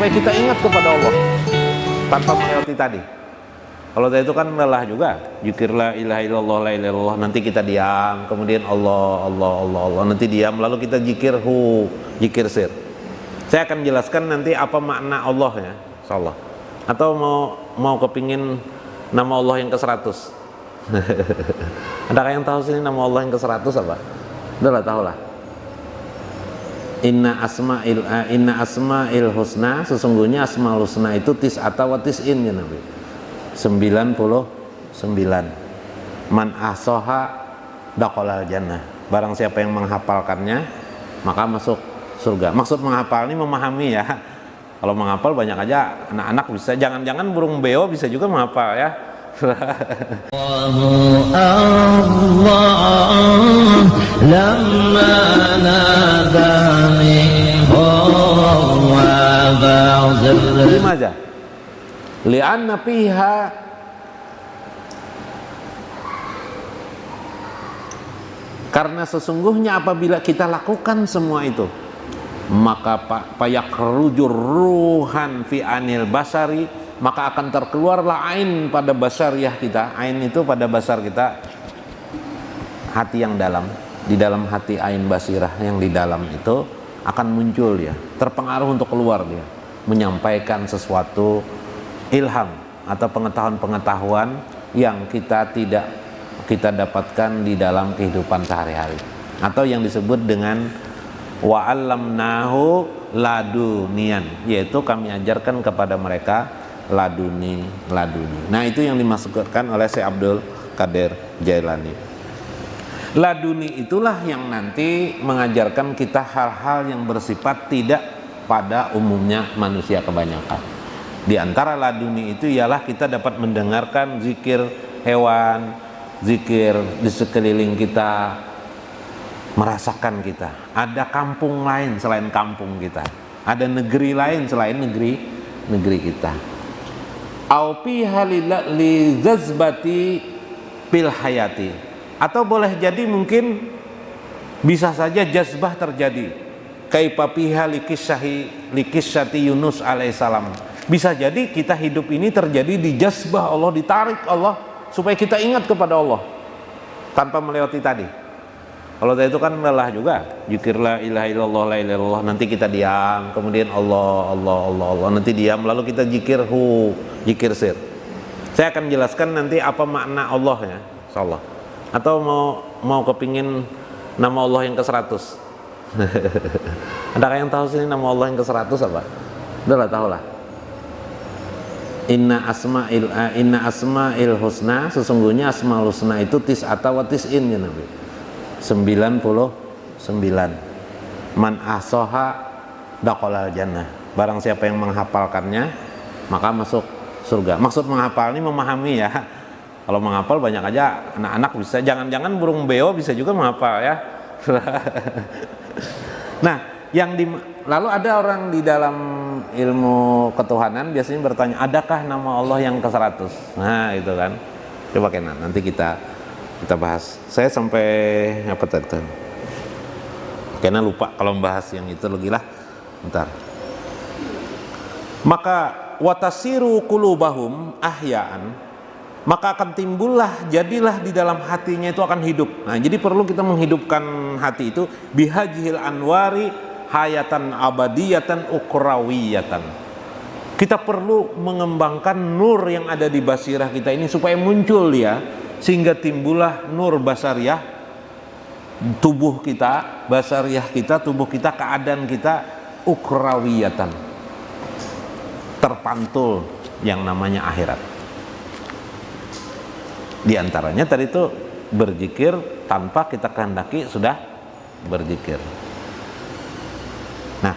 supaya kita ingat kepada Allah tanpa melewati tadi. Kalau tadi itu kan lelah juga, zikir la ilaha illallah, la ilaha illallah, nanti kita diam, kemudian Allah, Allah, Allah, Allah, nanti diam, lalu kita zikir sir. Saya akan jelaskan nanti apa makna Allah ya, insyaallah. Atau mau kepingin nama Allah yang ke-100? Adakah yang tahu sini nama Allah yang ke-100 apa? Udah lah, tahu lah. Inna asma'il husna, sesungguhnya asmaul husna itu tis'ata wa tis'in ya Nabi, 99. Man ahsaha dakhalal jannah, barang siapa yang menghafalkannya maka masuk surga. Maksud menghafal ini memahami ya. Kalau menghafal banyak aja anak-anak bisa, jangan-jangan burung beo bisa juga menghafal ya. Lima aja. Li'anna fiha, karena sesungguhnya apabila kita lakukan semua itu, maka payakrujur ruhan fi anil basari, maka akan terkeluarlah ain pada basariyah kita. Ain itu pada basar kita, hati yang dalam. Di dalam hati ain basirah yang di dalam itu akan muncul ya, terpengaruh untuk keluar dia, menyampaikan sesuatu ilham atau pengetahuan-pengetahuan yang tidak kita dapatkan di dalam kehidupan sehari-hari, atau yang disebut dengan wa'allamnahu ladunian, yaitu kami ajarkan kepada mereka laduni. Nah, itu yang dimaksudkan oleh Syekh Abdul Qadir Jailani. Laduni itulah yang nanti mengajarkan kita hal-hal yang bersifat tidak pada umumnya manusia kebanyakan. Di antara laduni itu ialah kita dapat mendengarkan zikir hewan, zikir di sekeliling kita, merasakan kita ada kampung lain selain kampung kita, ada negeri lain selain negeri kita. Au fiha li jazbati fil hayati, atau boleh jadi mungkin bisa saja jazbah terjadi, kaifa fiha likissati Yunus alaihissalam. Bisa jadi kita hidup ini terjadi di jazbah Allah, ditarik Allah supaya kita ingat kepada Allah tanpa melewati tadi. Kalau tadi itu kan lelah juga, zikir la ilaha illallah, la ilaha illallah, nanti kita diam, kemudian Allah, Allah, Allah, Allah, nanti diam, lalu kita zikir sir. Saya akan jelaskan nanti apa makna Allah ya, insyaallah. Atau mau kepingin nama Allah yang ke-100? Adakah yang tahu sini nama Allah yang ke-100 apa? Udah lah, tahu lah. Inna asma'il husna, sesungguhnya asmaul husna itu tis'ata wa tis'in ya Nabi, 99. Man ahsaha dakhalal jannah, barang siapa yang menghafalkannya maka masuk surga. Maksud menghafal ini memahami ya. Kalau menghafal banyak aja anak-anak bisa, jangan-jangan burung beo bisa juga menghafal ya. Nah, lalu ada orang di dalam ilmu ketuhanan biasanya bertanya, adakah nama Allah yang ke-100? Nah, itu kan. Coba Kenan, nanti kita bahas. Saya sampai apa tadi? Kenan lupa kalau membahas yang itu lagi lah. Bentar. Maka watasiru qulubahum ahya'an, maka akan timbullah, jadilah di dalam hatinya itu akan hidup. Nah, jadi perlu kita menghidupkan hati itu bihajihil anwari hayatan abadiyatan ukrawiyatan. Kita perlu mengembangkan nur yang ada di basirah kita ini supaya muncul ya, sehingga timbullah nur basariyah tubuh kita, basariyah kita, tubuh kita, keadaan kita ukrawiyatan, terpantul yang namanya akhirat. Di antaranya tadi itu berzikir tanpa kita kehendaki sudah berzikir. Nah,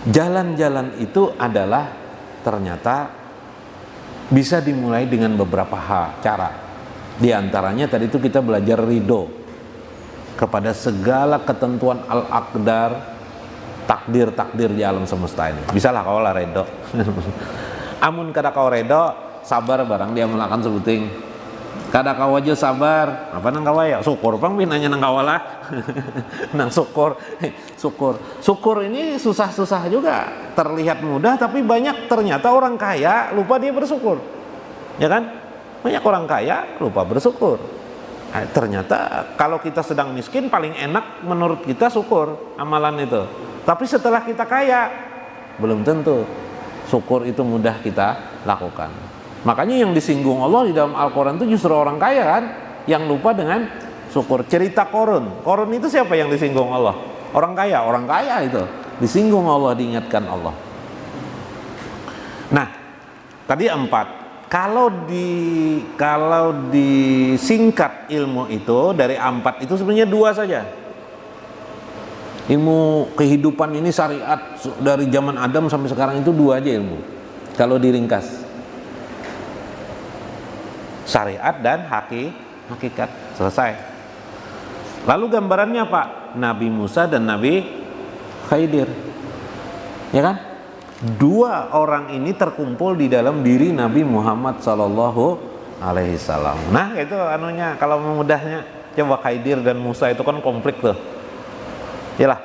jalan-jalan itu adalah ternyata bisa dimulai dengan beberapa cara. Di antaranya tadi itu kita belajar ridho kepada segala ketentuan al-aqdar, takdir-takdir di alam semesta ini. Bisalah kau lah ridho. Amun kada kau ridho, sabar barang dia melakukan sebuting Kada kawaja sabar, apa nang kawaya? Syukur pang binanya nang kawalah. Nang syukur. Syukur ini susah-susah juga. Terlihat mudah tapi banyak ternyata orang kaya lupa dia bersyukur. Ya kan? Banyak orang kaya lupa bersyukur. Ternyata kalau kita sedang miskin paling enak menurut kita syukur amalan itu. Tapi setelah kita kaya belum tentu syukur itu mudah kita lakukan. Makanya yang disinggung Allah di dalam Al-Quran itu justru orang kaya kan, yang lupa dengan syukur. Cerita Korun itu siapa yang disinggung Allah? Orang kaya itu disinggung Allah, diingatkan Allah. Nah, tadi 4. Kalau disingkat ilmu itu dari 4 itu sebenarnya 2 saja. Ilmu kehidupan ini syariat dari zaman Adam sampai sekarang itu 2 aja ilmu. Kalau diringkas. Syariat dan hakikat, selesai. Lalu gambarannya Pak, Nabi Musa dan Nabi Khidir, ya kan? 2 orang ini terkumpul di dalam diri Nabi Muhammad Sallallahu Alaihi Wasallam. Nah itu anunya, kalau memudahnya, coba Khidir dan Musa itu kan konflik tuh. Yalah.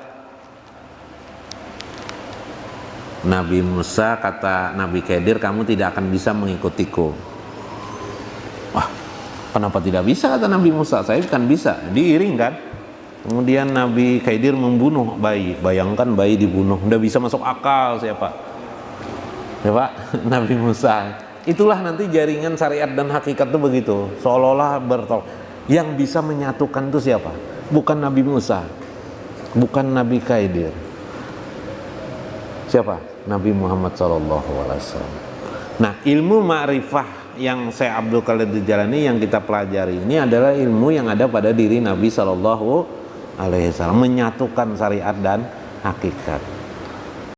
Nabi Musa kata Nabi Khidir, kamu tidak akan bisa mengikutiku. Wah, kenapa tidak bisa kata Nabi Musa? Saya kan bisa, diiring kan. Kemudian Nabi Khidir membunuh bayi. Bayangkan bayi dibunuh, udah bisa masuk akal siapa? Ya Pak, Nabi Musa. Itulah nanti jaringan syariat dan hakikat itu begitu. Seolah-olah bertolak. Yang bisa menyatukan itu siapa? Bukan Nabi Musa, bukan Nabi Khidir. Siapa? Nabi Muhammad SAW. Nah, ilmu ma'rifah yang Syekh Abdul Qadir Jailani yang kita pelajari ini adalah ilmu yang ada pada diri Nabi SAW, menyatukan syariat dan hakikat.